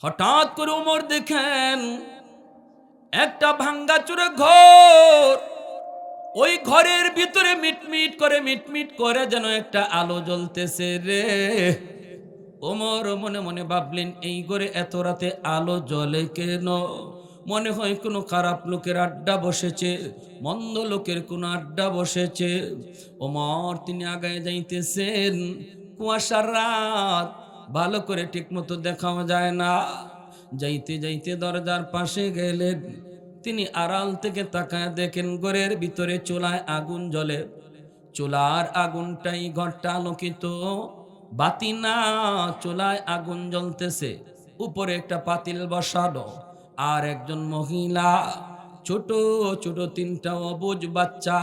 হঠাৎ করে ওমর দেখেন একটা ভাঙ্গাচুরে ঘর, ওই ঘরের ভিতরে মিটমিট করে যেন একটা আলো জ্বলতেছে রে। ওমর মনে মনে ভাবলেন, এই ঘরে এত রাতে আলো জ্বলে কেন? মনে হয় কোনো খারাপ লোকের আড্ডা বসেছে, মন্দ লোকের কোনো আড্ডা বসেছে। ওমর তিনি আগায় যাইতেছেন, কুয়াশার রাত, ভালো করে ঠিক মতো দেখাও যায় না। যাইতে যাইতে দরজার পাশে গেলেন, তিনি আড়াল থেকে তাকায় দেখেন ঘরের ভিতরে চুলায় আগুন জ্বলে। চুলার আগুনটাই ঘরটা আলোকিত, বাতি না, চুলায় আগুন জ্বলতেছে। উপরে একটা পাতিল বসানো, আর একজন মহিলা, ছোট ছোট তিনটা অবুঝ বাচ্চা।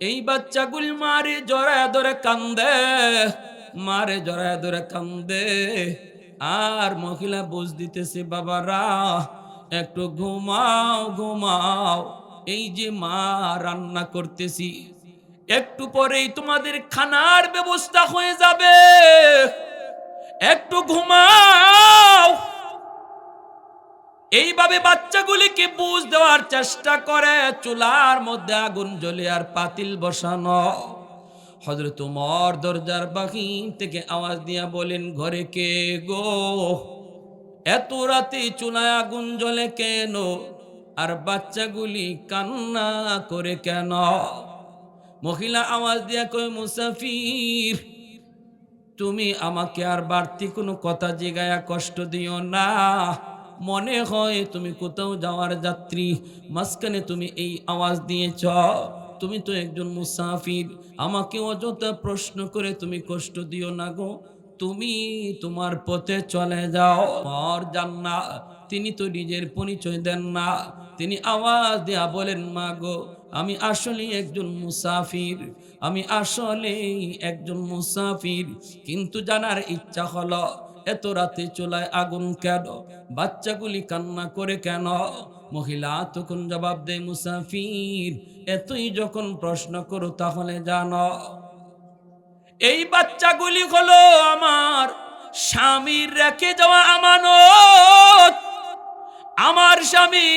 এই বাচ্চাগুলি মারে জড়ায় ধরে কান্দে, মারে জড়ায় ধরে কান্দে। আর মহিলা বুঝ দিতেছে, বাবারা একটু ঘুমাও ঘুমাও, এই যে মা রান্না করতেছি, একটু পরেই তোমাদের খানার ব্যবস্থা হয়ে যাবে, একটু ঘুমাও। এইভাবে বাচ্চাগুলিকে বুঝ দেওয়ার চেষ্টা করে। চুলার মধ্যে আগুন জ্বলে আর পাতিল বসানো। হযরত ওমর দরজার বাহির থেকে আওয়াজ দিয়া বলেন, ঘরে কে গো? এত রাতে চুলায় আগুন জ্বলে কেন? আর বাচ্চাগুলি কান্না করে কেন? মহিলা আওয়াজ দিয়া কয়, মুসাফির, তুমি আমাকে আর বাড়তি কোনো কথা জিগায়া কষ্ট দিও না। মনে হয় তুমি কোথাও যাওয়ার যাত্রী, মাঝখানে তুমি এই আওয়াজ দিয়েছ। তুমি তো একজন মুসাফির, আমাকে অযথা প্রশ্ন করে তুমি কষ্ট দিও না গো, তুমি তোমার পথে চলে যাও। আর যান না, তিনি তো নিজের পরিচয় দেন না। তিনি আওয়াজ দেয়া বলেন, মা গো, আমি আসলে একজন মুসাফির, আমি আসলে একজন মুসাফির। কিন্তু জানার ইচ্ছা হলো, এত রাতে চুলায় আগুন কেন? বাচ্চাগুলি কান্না করে কেন? মহিলা তখন জবাব দেয়, মুসাফির, এতই যখন প্রশ্ন করো তাহলে জানো, এই বাচ্চাগুলি হলো আমার স্বামীর রেখে যাওয়া আমানত। আমার স্বামী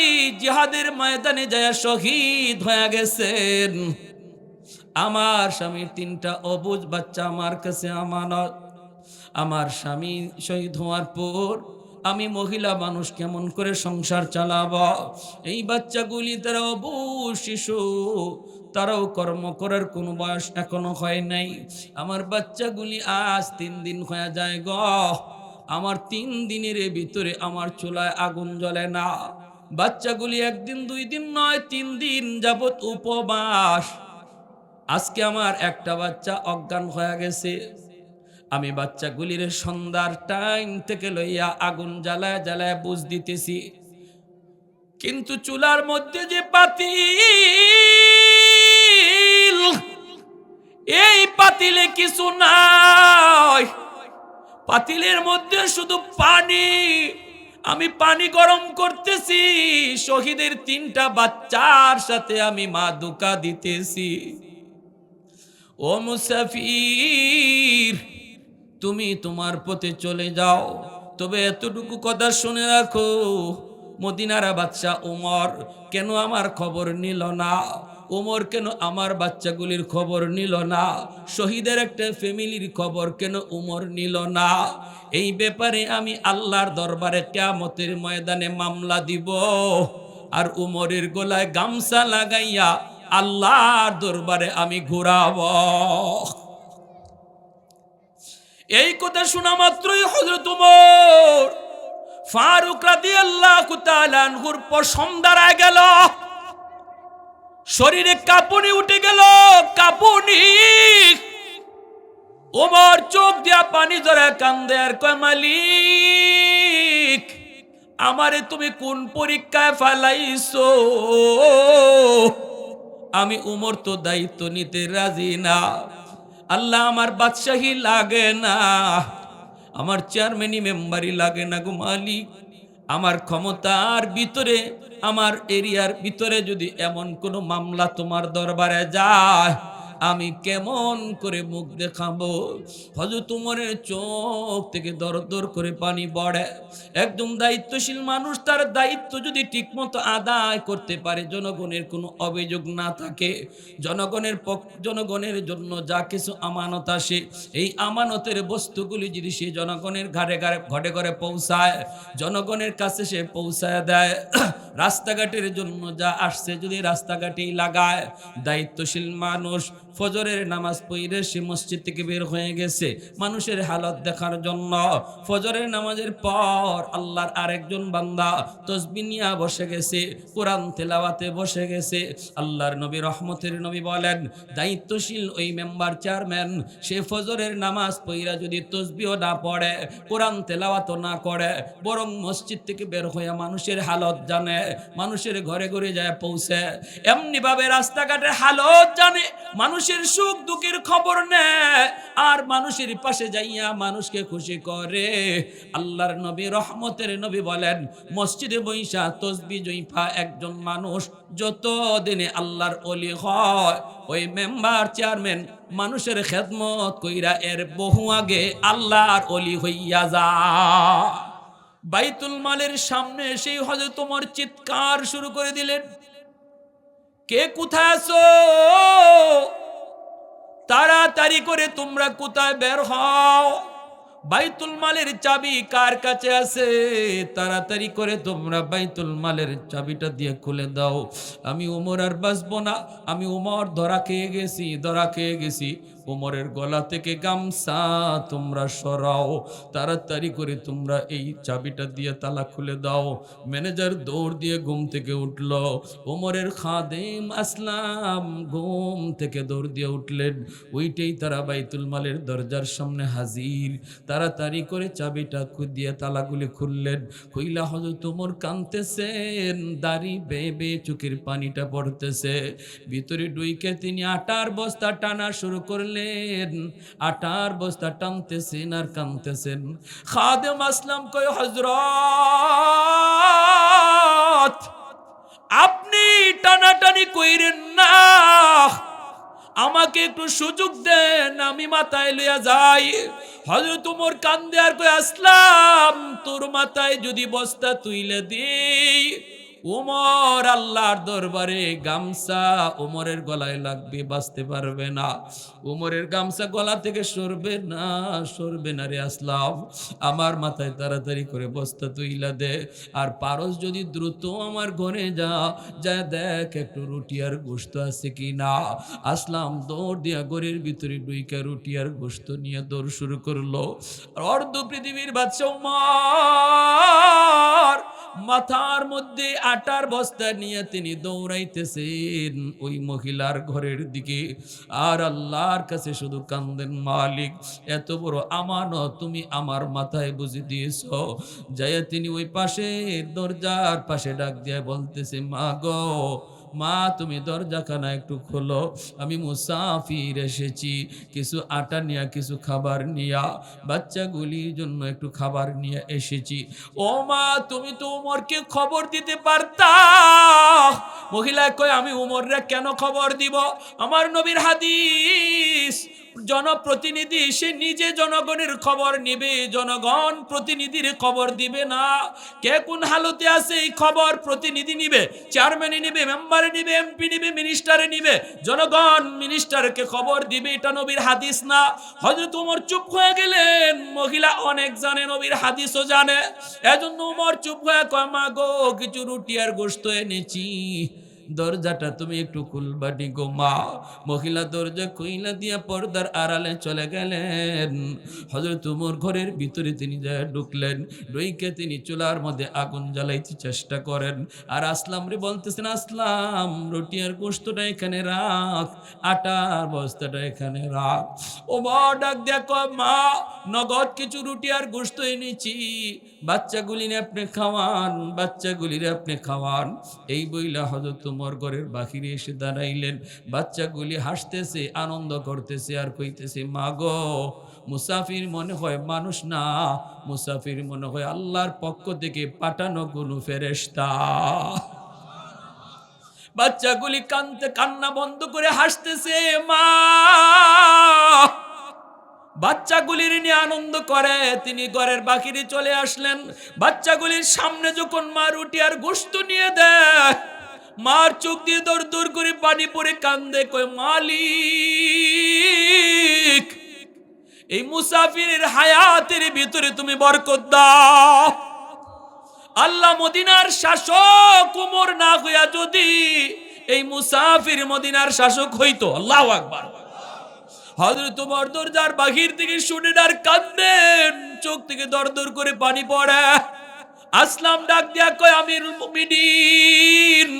জিহাদের ময়দানে যায় শহীদ হয়ে গেছেন। আমার স্বামীর তিনটা অবুঝ বাচ্চা আমার কাছে আমানত। আমার স্বামী শহীদ হওয়ার পর আমি মহিলা মানুষ কেমন করে সংসার চালাবো? এই বাচ্চাগুলি তারা অবুঝ শিশু, তারাও কর্ম করার কোনো বয়স এখনো হয় নাই। আমার বাচ্চাগুলি আজ 3 দিন হয়ে যায় গ, আমার 3 দিনের ভিতরে আমার চুলায় আগুন জ্বলে না। বাচ্চাগুলি 1 দিন 2 দিন নয়, 3 দিন যাবত উপবাস। আজকে আমার একটা বাচ্চা অজ্ঞান হয়ে গেছে। আমি বাচ্চাগুলির সন্ধ্যার টাইম থেকে লইয়া আগুন জ্বালায় জ্বালায় বুঝ দিতেছি, কিন্তু চুলার মধ্যে যে পাতিল, এই পাতিলে কিছু নাই। পাতিলের মধ্যে শুধু পানি। আমি পানি গরম করতেছি, শহীদের 3টা বাচ্চার সাথে আমি মা ধোঁকা দিতেছি। ও মুসাফির, তুমি তোমার পথে চলে যাও, তবে এতটুকু কথা শুনে রাখো, মদিনার বাদশা ওমর কেন আমার খবর নিল না? ওমর কেন আমার বাচ্চাগুলির খবর নিল না? শহীদের একটা ফ্যামিলির খবর কেন ওমর নিল না? এই ব্যাপারে আমি আল্লাহর দরবারে কিয়ামতের ময়দানে মামলা দিব, আর ওমরের গলায় গামছা লাগাইয়া আল্লাহর দরবারে আমি ঘুরাবো। এই কথা শোনা মাত্রই হযরত ওমর ফারুক রাদিয়াল্লাহু তাআলা আনহুর পশম দাঁড়ায় গেল, শরীরে কাঁপুনি উঠে গেল, কাঁপুনি। ওমর চোখ দিয়া পানি ধরে কান্দে আর কয়, মালিক, আমারে তুমি কোন পরীক্ষায় ফেলাইছো? আমি ওমর তো দায়িত্ব নিতে রাজি না। আল্লাহ, আমার বাদশাহী লাগে না, আমার চেয়ারম্যানি মেম্বারই লাগে না গো মালিক। আমার ক্ষমতার ভিতরে, আমার এরিয়ার ভিতরে যদি এমন কোনো মামলা তোমার দরবারে যায়, আমি কেমন করে মুখ দেখাবো। হযরত উমরের চোখ থেকে দর দর করে পানি পড়ে। একদম দায়িত্বশীল মানুষ তার দায়িত্ব যদি ঠিকমতো আদায় করতে পারে, জনগণের কোনো অভিযোগ না থাকে, জনগণের জন্য যা কিছু আমানত আসে, এই আমানতের বস্তুগুলি যদি সে জনগণের ঘরে ঘরে পৌঁছায়, জনগণের কাছে সে পৌঁছায় দেয়, রাস্তাঘাটের জন্য যা আসছে যদি রাস্তাঘাটেই লাগায়, দায়িত্বশীল মানুষ ফজরের নামাজ পড়ে সে মসজিদ থেকে বের হয়ে গেছে মানুষের হালত দেখার জন্য। ফজরের নামাজের পর আল্লাহর আরেকজন বান্দা তসবিহ নিয়ে বসে গেছে, কোরআন তেলাওয়াতে বসে গেছে। আল্লাহর নবী রহমতের নবী বলেন, দায়িত্বশীল ওই মেম্বার চেয়ারম্যান সে ফজরের নামাজ পড়া যদি তসবিহ না পড়ে, কোরআন তেলাওয়াত না করে, বরং মসজিদ থেকে বের হয়ে মানুষের হালত জানে, মানুষের ঘরে ঘরে যায় পৌঁছে, এমনি ভাবে রাস্তাঘাটের হালত জানে, মানুষের সুখ দুঃখের খবর নেয়, আর মানুষের পাশে যাইয়া মানুষকে খুশি করে। আল্লাহর নবী রহমতের নবী বলেন, মসজিদে বৈশা তসবিহ জইফা একজন মানুষ যত দিনে আল্লাহর ওলি হয়, ওই মেম্বার চেয়ারম্যান মানুষের খেদমত কইরা এর বহু আগে আল্লাহর ওলি হইয়া যায়। বাইতুল মালের সামনে সেই হযরত ওমর চিৎকার শুরু করে দিলেন, কে কোথায় আছো? তাড়াতাড়ি করে তোমরা কোথায় বের হও? বাইতুল মালের চাবি কার কাছে আছে? তাড়াতাড়ি করে তোমরা বাইতুল মালের চাবিটা দিয়ে খুলে দাও। আমি ওমর আর বাঁচবো না, আমি ওমর ধরা খেয়ে গেছি। ওমরের গলা থেকে গামছা তোমরা সরাও, তাড়াতাড়ি করে তোমরা এই চাবিটা দিয়ে তালা খুলে দাও। ম্যানেজার দৌড় দিয়ে ঘুম থেকে উঠল। ওমরের খাদেম আসলাম ঘুম থেকে দৌড় দিয়ে উঠলেন। ওইটাই তারা বাইতুল মালের দরজার সামনে হাজির। তাড়াতাড়ি করে চাবিটা দিয়ে তালাগুলি খুললেন। কইলা হযরত ওমর কাঁদতেছেন, দাড়ি বেবে চোখের পানিটা পড়তেছে। ভিতরে ডুইকে তিনি আটার বস্তা টানা শুরু করলেন। আটার বস্তা টানতেছেন আর কাঁদতেছেন। খাদেম আসলাম কই, হযরত আপনি টানাটানি কইরেন না, আমাকে একটু সুযোগ দেন, আমি মাথায় লইয়া যাই। হযরত ওমর কান্দে আর কই, আসলাম তোর মাথায় যদি বস্তা তুইলে দেই, ওমর আল্লাহর দরবারে গামছা ওমরের গলায় লাগবে, বাঁচতে পারবে না। ওমরের গামছা গলা থেকে সরবে না রে আসলাম, আমার মাথায় তাড়াতাড়ি করে বস্তা তুইলা দে। আর পারস যদি দ্রুত আমার ঘরে যা দেখ একটু রুটি আর গোশত আছে কি না। আসলাম দৌড় দিয়া ঘরের ভিতরে ডুইকা রুটি আর গোশত নিয়ে দৌড় শুরু করলো। অর্ধ পৃথিবীর বাদশা ওমর মাথার মধ্যে আটার বস্তা নিয়ে তিনি দৌড়াইতেছেন ওই মহিলার ঘরের দিকে, আর আল্লাহর কাছে শুধু কান্দেন, মালিক এত বড় আমানত তুমি আমার মাথায় বুঝে দিয়েছো। যাইয়া তিনি ওই পাশে দরজার পাশে ডাক দিয়ে বলতেছে, মা গো মা, তুমি দরজাখানা একটু খোলো, আমি মুসাফির এসেছি, কিছু আটা নিয়া কিছু খাবার নিয়া, বাচ্চাগুলির জন্য একটু খাবার নিয়ে এসেছি। ও মা, তুমি তো উমরকে খবর দিতে পারতা। মহিলা কয়, আমি উমররা কেন খবর দিব? আমার নবীর হাদিস, জনপ্রতিনিধি সে নিজে জনগণের খবর নিবে, জনগণ প্রতিনিধির খবর দিবে না। কে কোন হালতে আছে এই খবর প্রতিনিধি নিবে, চেয়ারম্যানে নিবে, মেম্বারে নিবে, এমপি নিবে, মিনিস্টারে নিবে, জনগণ মিনিস্টারকে খবর দিবে। এটা নবীর হাদিস না। হযরত ওমর চুপ হয়ে গেলেন। মহিলা অনেক জানে, নবীর হাদিসও জানে, এজন্য ওমর চুপ হয়ে কয়, মা গো কিছু রুটি আর গোশত এনেছি, দরজাটা তুমি একটু খুলবানি গো মা। মহিলা দরজা খুইলা দিয়া পর্দার আড়ালে চলে গেলেন। হযরত ওমর ঘরের ভিতরে তিনি যায় ঢুকলেন। ঢুকে তিনি চুলার মধ্যে আগুন জ্বালাইতে চেষ্টা করেন, আর আসলাম রে বলতেছেন, আসলাম রুটি আর গোশতটা এখানে রাখ, আটার বস্তাটা এখানে রাখ। ওমর ডাক দিয়া কয়, মা নগদ কিছু রুটি আর গোশত এনেছি, বাচ্চাগুলিরে আপনি খাওয়ান। এই বইলা হযরত ওমর ঘরের বাহিরে এসে দাঁড়াইলেন। বাচ্চাগুলি হাসতেছে, আনন্দ করতেছে, আর কইতেছে, মা গো মুসাফির মনে হয় মানুষ না, মুসাফির মনে হয় আল্লাহর পক্ষ থেকে পাঠানো কোনো ফেরেশতা। বাচ্চাগুলি কান্না বন্ধ করে হাসতেছে, মা বাচ্চাগুলির নিয়ে আনন্দ করে। তিনি ঘরের বাহিরে চলে আসলেন। বাচ্চাগুলির সামনে যখন মা রুটি আর গোশত নিয়ে দেয়, মার চোখ দিয়ে দর দর করে পানি পড়ে কান্দে, কয় মালিক, এই মুসাফিরের হায়াতের ভিতরে তুমি বরকত দাও। আল্লাহ মদিনার শাসক উমর না হইয়া যদি এই মুসাফির মদিনার শাসক হইতো, আল্লাহু আকবার, হযরত উমর দরজার বাহির থেকে শুনে আর কাঁদেন, চোখ থেকে দর দর করে পানি পড়ে। আসলাম ডাক দিয়া কয়, আমিরুল মুমিনিন,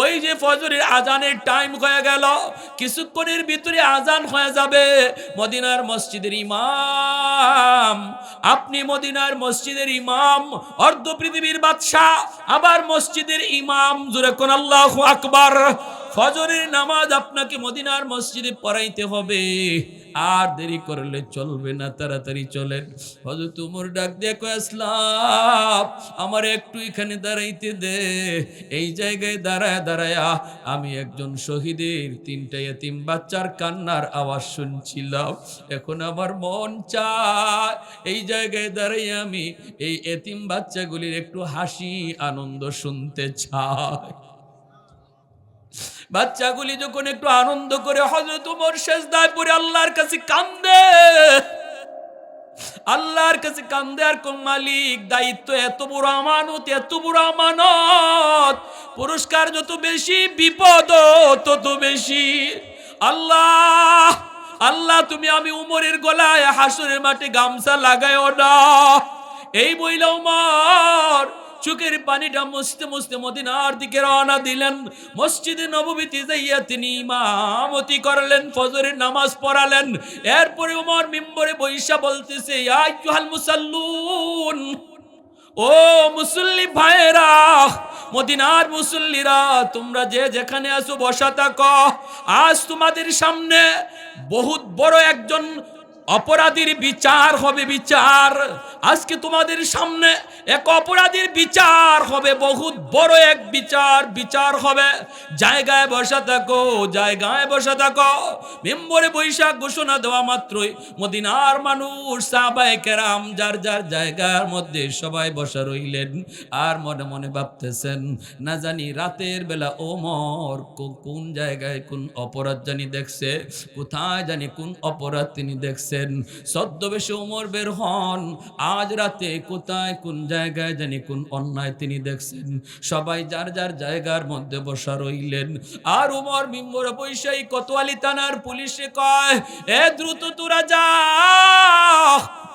ওই যে ফজরের আজানের টাইম হয়ে গেল, কিছুক্ষণের ভিতরে আজান হয়ে যাবে। মদিনার মসজিদের ইমাম, আপনি মদিনার মসজিদের ইমাম, অর্ধ পৃথিবীর বাদশা, আবার মসজিদের ইমাম, জোরে কোন আল্লাহু আকবার। ফজরের নামাজ আপনাকে মদিনার মসজিদে পড়াইতে হবে, আর দেরি করলে চলবে না, তাড়াতাড়ি চলেন। হযরত ওমর ডাক দিয়ে কয়, আসলাম, আমার একটু এখানে দাঁড়াইতে দে। এই জায়গায় দাঁড়ায় দাঁড়ায়া আমি একজন শহীদের 3টা এতিম বাচ্চার কান্নার আওয়াজ শুনছিলাম। এখন আমার মন চায় এই জায়গায় দাঁড়াই আমি এই এতিম বাচ্চাগুলির একটু হাসি আনন্দ শুনতে চাই। বাচ্চাগুলি যখন একটু আনন্দ করে হযরত ওমর সেজদায় পড়ে আল্লাহর কাছে কান্দে, আল্লাহর কাছে কান্দে আর কোন মালিক, দায়িত্ব এত বড় আমানত, এত বড় আমানত, পুরস্কার যত বেশি বিপদ তত বেশি। আল্লাহ আল্লাহ, তুমি আমি উমরের গলায় হাসরের মাঠে গামছা লাগায়ও না। এই বইলা উমর চোখের পানিটা মুছতে মুছতে মদিনার দিকে রওনা দিলেন। মসজিদে নববীতে যাইয়া তিনি ইমামতি করলেন, ফজরের নামাজ পড়ালেন। এরপরে ওমর মিম্বরে বৈশা বলতেছে, ইয়া আইয়ুহাল মুসাল্লুন, ও মুসল্লি ভাইরা, মদিনার মুসল্লিরা, তোমরা যে যেখানে আছো বসা থাকো। আজ তোমাদের সামনে বহুত বড় একজন অপরাধীর বিচার হবে, বিচার। আজকে তোমাদের সামনে এক অপরাধীর বিচার হবে, বহুত বড় এক বিচার হবে। জায়গায় বসা থাকো, জায়গায় বসা থাকো। মেম্বরে বৈশাখ ঘোষণা দেওয়া মাত্রই মদিনার মানুষ, সাহাবায়ে কেরাম যার যার জায়গার মধ্যে সবাই বসা রইলেন। আর মনে মনে ভাবতেছেন, না জানি রাতের বেলা ওমর কোন জায়গায় কোন অপরাধ জানি দেখছে, কোথায় জানি কোন অপরাধ তিনি দেখছেন। ছদ্মবেশে ওমর বের হন, আজ রাতে কোথায় কোন জায়গায় জানি কোন অন্যায় তিনি দেখছেন। সবাই যার যার জায়গার মধ্যে বসা রইলেন। আর ওমর মিম্বরে বৈশাই কোতোয়ালি থানার পুলিশে কয়, এ দ্রুত তোরা যা,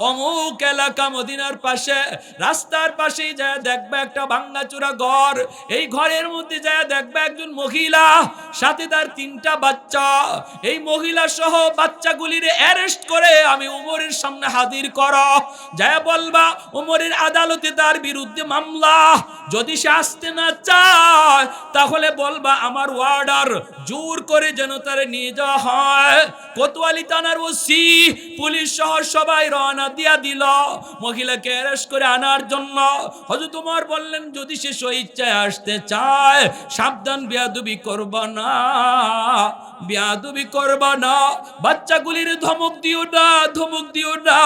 অমুক এলাকা মদিনার পাশে, রাস্তার পাশেই যায় দেখবে একটা ভাঙ্গাচোরা ঘর। এই ঘরের মধ্যে যায় দেখবে একজন মহিলা, সাথে তার 3টা বাচ্চা। এই মহিলা সহ বাচ্চাগুলির অ্যারেস্ট করে আমি ওমরের সামনে হাজির করো। যায় বলবা ওমরের আদালতে তার বিরুদ্ধে মামলা। যদি সে আসতে না চায় তাহলে বলবা আমার ওয়ার্ডার, জোর করে যেন তারে নিয়ে যাওয়া হয়। কোতোয়ালি থানার ওসি পুলিশ সহ সবাই রওনা দিয়া দিল মহিলাকে অ্যারেস্ট করে আনার জন্য। হযরত ওমর বললেন, যদি সে স্বেচ্ছায় আসতে চায় সাবধান, বেয়াদবি করবা না, বেয়াদবি করবা না। বাচ্চাগুলির ধমক দিও না, ধমক দিও না।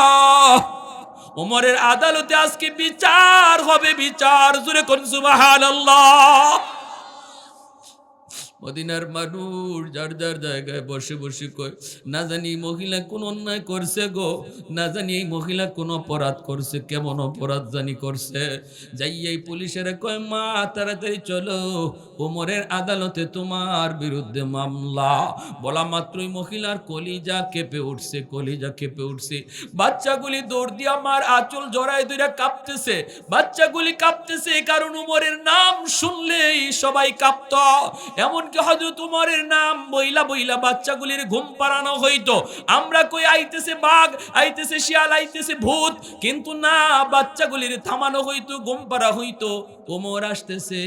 ওমরের আদালতে আজকে বিচার হবে, বিচার। জোরে কোন সুবহানাল্লাহ। মদিনার মানুষ যার যার জায়গায় বসে বসে কয়, না জানি মহিলা কোন অন্যায় করছে গো, না জানি এই মহিলা কোন অপরাধ করছে, কেমন অপরাধ জানি করছে। যাই এই পুলিশের কয়, মা তাড়াতাড়ি চলো, ওমরের আদালতে তোমার বিরুদ্ধে মামলা। বলা মাত্রই মহিলার কলিজা কেঁপে উঠছে, কলিজা কেঁপে উঠছে। বাচ্চাগুলি দৌড় দিয়ে আমার আঁচল জড়ায় ধরে কাঁপতেছে, বাচ্চাগুলি কাঁপতেছে, কারণ ওমরের নাম শুনলেই সবাই কাঁপত। এমন এমনকি হযরত উমরের নাম বইলা বইলা বাচ্চাগুলির ঘুম পাড়ানো হইতো। আমরা কই আইতেছে বাঘ, আইতেছে শিয়াল, আইতেছে ভূত, কিন্তু না, বাচ্চাগুলির থামানো হইতো, ঘুম পাড়া হইতো। ওমর আসতেছে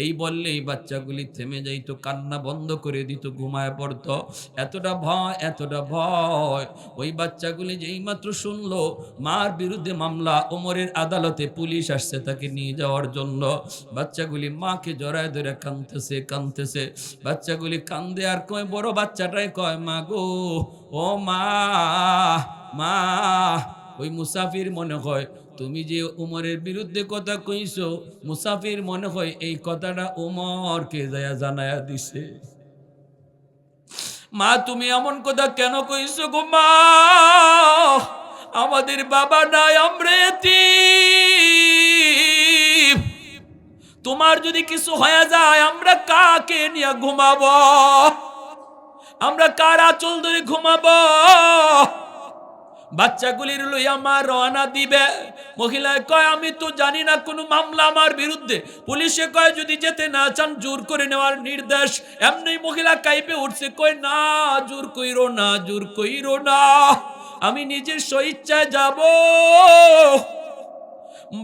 এই বললেই বাচ্চাগুলি থেমে যাইতো, কান্না বন্ধ করে দিত, ঘুমায় পড়তো। এতটা ভয়, এতটা ভয়। ওই বাচ্চাগুলি যেই মাত্র শুনলো মার বিরুদ্ধে মামলা, ওমরের আদালতে পুলিশ আসছে তাকে নিয়ে যাওয়ার জন্য, বাচ্চাগুলি মাকে জড়ায় ধরে কাঁদতেছে কাঁদতেছে। বাচ্চাগুলি কান্দে আর কয়, বড় বাচ্চাটাই কয়, মা গো, ও মা, মা। ওই মুসাফির মনে হয় তুমি যে উমরের বিরুদ্ধে কথা কইছো, মুসাফির মনে হয় এই কথাটা উমরকে যায়া জানায়া দিছে। মা তুমি এমন কথা কেন কইছো গো মা? আমাদের বাবা নাই, আমরা এতিম। তোমার যদি কিছু হয়ে যায় আমরা কাকে নিয়ে ঘুমাবো? আমরা কার আঁচল ধরে ঘুমাবো? বাচ্চাগুলির লইয়া মা রওনা দিবে। মহিলায় কয়, আমি তো জানি না কোনো মামলা আমার বিরুদ্ধে। পুলিশে কয়, যদি যেতে না চান জোর করে নেওয়ার নির্দেশ। এমনি মহিলা কাইপে উঠছে, কয় না, জোর কইরো না, জোর কইরো না, আমি নিজের স্বইচ্ছায় যাব।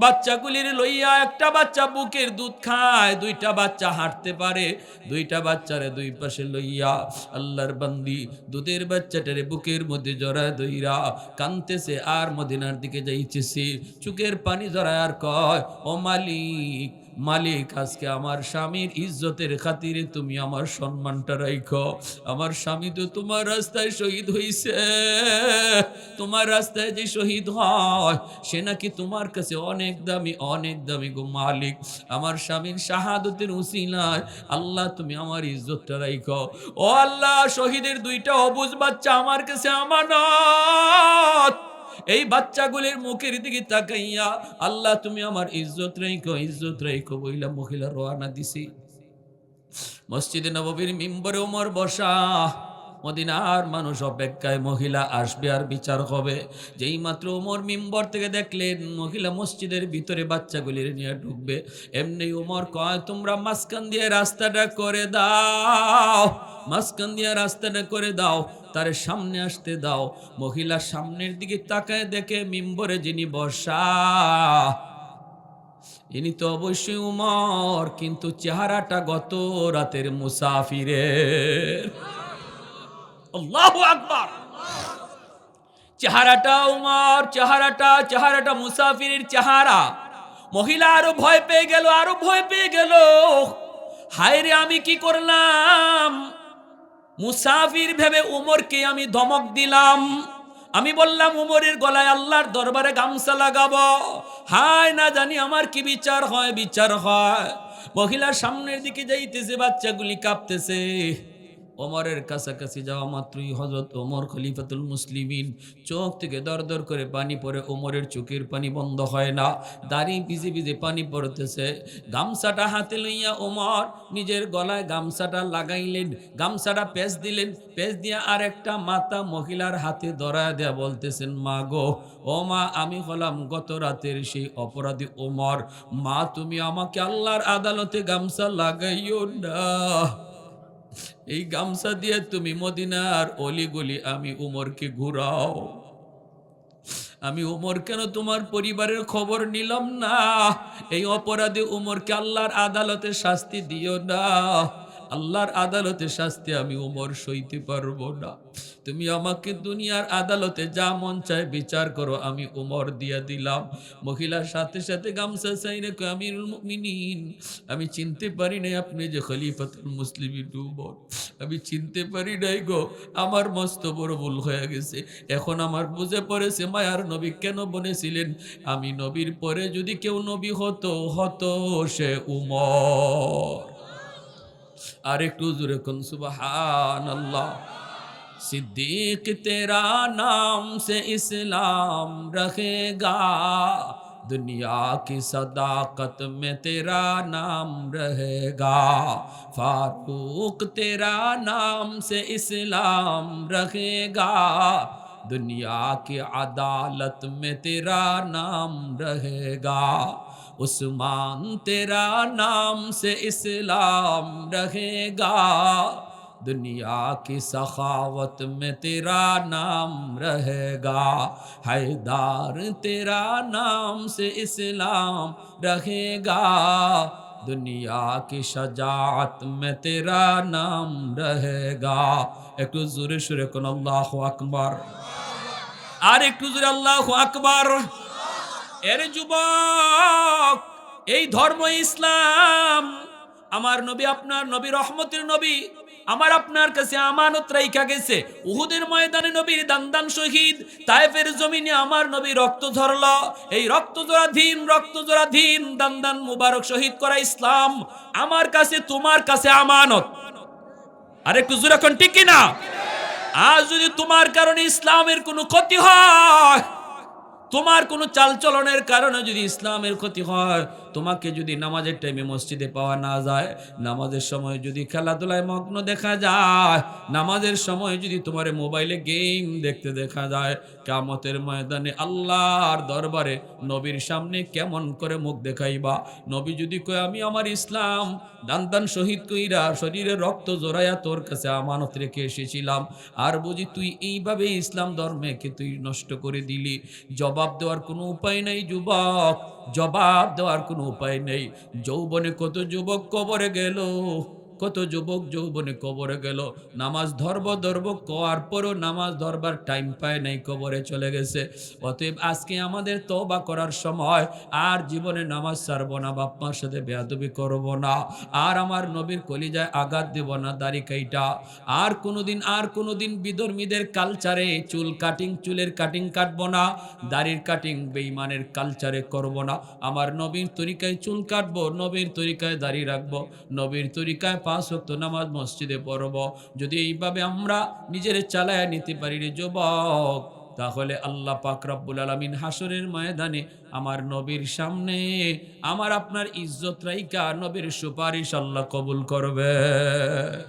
বাচ্চাগুলির লইয়া, একটা বাচ্চা বুকের দুধ খায়, দুইটা বাচ্চা হাঁটতে পারে, দুইটা বাচ্চারে দুই পাশে লইয়া আল্লাহর বান্দি দুধের বাচ্চাটারে বুকের মধ্যে জড়ায় দইরা কানতেছে আর মদিনার দিকে যাইতেছে। চোখের পানি জড়ায় আর কয়, ও মালিক, মালিক, আজকে আমার স্বামীর ইজ্জতের খাতিরে তুমি আমার সম্মানটা রাখো। আমার স্বামী তো তোমার রাস্তায় শহীদ হইছে। তোমার রাস্তায় যে শহীদ হয় সে নাকি তোমার কাছে অনেক দামি, অনেক দামি গো মালিক। আমার স্বামীর শাহাদতের উসিলায় আল্লাহ তুমি আমার ইজ্জতটা রাখো। ও আল্লাহ, শহীদের দুইটা অবুঝ বাচ্চা আমার কাছে আমানত। এই বাচ্চাগুলির মুখের দিকে তাকাইয়া আল্লাহ তুমি আমার ইজ্জত রাখো, ইজ্জত রাখো বইলা মহিলা রওনা দিছি। মসজিদে নববীর মিম্বরে ওমর বসা, মদিনার মানুষ অপেক্ষায়, মহিলা আসবে আর বিচার হবে। যেই মাত্র ওমর মিম্বর থেকে দেখলেন মহিলা মসজিদের ভিতরে বাচ্চাগুলির নিয়ে ঢুকবে, এমনি ওমর কয়, তোমরা মাঝখান দিয়ে রাস্তাটা করে দাও, মাঝখান দিয়ে রাস্তাটা করে দাও, তারে সামনে আসতে দাও। মহিলা সামনের দিকে তাকায় দেখে মিম্বরে যিনি বসা, ইনি তো অবশ্যই উমর, কিন্তু চেহারাটা গত রাতের মুসাফিরের। আল্লাহু আকবার। চেহারাটা উমর, চেহারাটা মুসাফিরের চেহারা। মহিলা আরো ভয় পেয়ে গেল, আরো ভয় পেয়ে গেল। হায় রে, আমি কি করলাম? মুসাফির ভেবে উমরকে আমি ধমক দিলাম। আমি বললাম উমরের গলায় আল্লাহর দরবারে গামছা লাগাবো। হায়, না জানি আমার কি বিচার হয়, বিচার হয়। মহিলা সামনের দিকে যাইতেছে, বাচ্চাগুলি কাঁপতেছে। ওমরের কাছাকাছি যাওয়া মাত্রই হযরত ওমর খলিফাতুল মুসলিমিন চোখ থেকে দর দর করে পানি পড়ে। ওমরের চোখের পানি বন্ধ হয় না, দাড়ি ভিজে ভিজে পানি পড়তেছে। গামছাটা হাতে লইয়া ওমর নিজের গলায় গামছাটা লাগাইলেন, গামছাটা পেঁচ দিলেন, পেঁচ দিয়া আর একটা মাথা মহিলার হাতে ধরায় দেয়া বলতেছেন, মা গো, ও মা, আমি হলাম গত রাতের সেই অপরাধী ওমর। মা, তুমি আমাকে আল্লাহর আদালতে গামছা লাগাইও না। এই গামছা দিয়ে তুমি মদিনার অলিগলি আমি উমরকে ঘুরাও। আমি উমর কেন তোমার পরিবারের খবর নিলাম না? এই অপরাধী উমরকে আল্লাহর আদালতে শাস্তি দিও না। আল্লাহর আদালতে শাস্তি আমি উমর সইতে পারবো না। তুমি আমাকে দুনিয়ার আদালতে যা মন চায় বিচার করো, আমি উমর দিয়া দিলাম। মহিলার সাথে সাথে গামছা চাইলে আমিরুল মুমিনিন, আমি চিনতে পারি নাই আপনি যে খলিফাতুল মুসলিমিন উমর। আমি চিনতে পারি নাই গো, আমার মস্ত বড় ভুল হয়ে গেছে। এখন আমার বুঝে পড়েছে মায়ার নবী কেন বলেছিলেন, আমি নবীর পরে যদি কেউ নবী হতো, হতো সে উমর। আর একটু জোরে কোন সুবহানাল্লাহ। सिद्दीक तेरा नाम से इस्लाम रहेगा, दुनिया की सदाकत में तेरा नाम रहेगा। फारूक तेरा नाम से इस्लाम रहेगा, दुनिया की अदालत में तेरा नाम रहेगा, उस्मान तेरा नाम से इस्लाम रहेगा, दुनिया की सखावत में तेरा नाम रहेगा, हैदार तेरा नाम से इस्लाम रहेगा, दुनिया की शजाअत में तेरा नाम रहेगा। একটু জোরে সুরে কোন আল্লাহু আকবার, আর একটু জোরে আল্লাহু আকবার। এর যুবক, এই ধর্ম ইসলাম, আমার নবী আপনার নবী রহমতের নবী আমার আপনার কাছে আমানত রাইখা গেছে। উহুদের ময়দানে নবীর দান শহীদ, তায়েফের জমিনে আমার নবী রক্ত ঝরল। এই রক্তজোড়াধীন দান মুবারক শহীদ করা ইসলাম আমার কাছে তোমার কাছে আমানত। আর একটু জোরে কোন ঠিক কিনা? আজ যদি তোমার কারণে ইসলামের কোনো ক্ষতি হয়, তোমার কোনো চালচলনের কারণে যদি ইসলামের ক্ষতি হয়, তোমাকে যদি নামাজের টাইমে মসজিদে পাওয়া না যায়, নামাজের সময় যদি খেলাধুলায় মগ্ন দেখা যায়, নামাজের সময় যদি তোমার মোবাইলে গেম দেখতে দেখা যায়, কিয়ামতের ময়দানে আল্লাহর দরবারে নবীর সামনে কেমন করে মুখ দেখাইবা? নবী যদি কয় আমি আমার ইসলাম দান শহীদ কইরা শরীরে রক্ত জোড়াইয়া তোর কাছে আমানত রেখে এসেছিলাম, আর বুঝি তুই এইভাবে ইসলাম ধর্মকে তুই নষ্ট করে দিলি, জবাব দেওয়ার কোনো উপায় নেই যুবক, জবাব দেওয়ার কোনো উপায় নেই। যৌবনে কত যুবক কবরে গেল, কত যুবক যৌবনে কবরে গেল, নামাজ ধরব করার পরও নামাজ ধরবার টাইম পায় নাই, কবরে চলে গেছে। অতএব আজকে আমাদের তওবা করার সময়, আর জীবনে নামাজ ছাড়বো না, বাপ মার সাথে বেয়াদবি করব না, আর আমার নবীর কলিজায় আঘাত দেব না দাড়ি কাইটা, আর কোনোদিন বিধর্মীদের কালচারে চুলের কাটিং কাটবো না, দাড়ির কাটিং বেঈমানের কালচারে করব না, আমার নবীর তরিকায় চুল কাটবো, নবীর তরিকায় দাড়ি রাখবো, নবীর তরিকায় 5 ওয়াক্ত নামাজ মসজিদে পড়ব। যদি এইভাবে আমরা নিজের চালায় নিতে পারি রে যুবক, তাহলে আল্লাহ পাক রব্বুল আলামিন হাসরের ময়দানে আমার নবীর সামনে আমার আপনার ইজ্জত রাইখা নবীর সুপারিশ আল্লাহ কবুল করবে।